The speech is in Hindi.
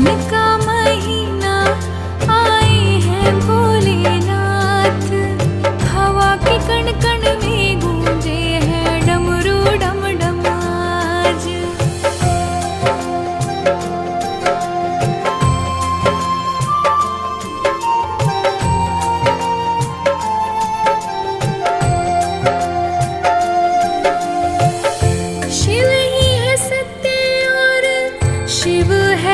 सावन का महीना आए हैं भोलेनाथ। हवा के कण कण में गूंजे हैं डमरू डम डम आज। शिव ही है सत्य और शिव है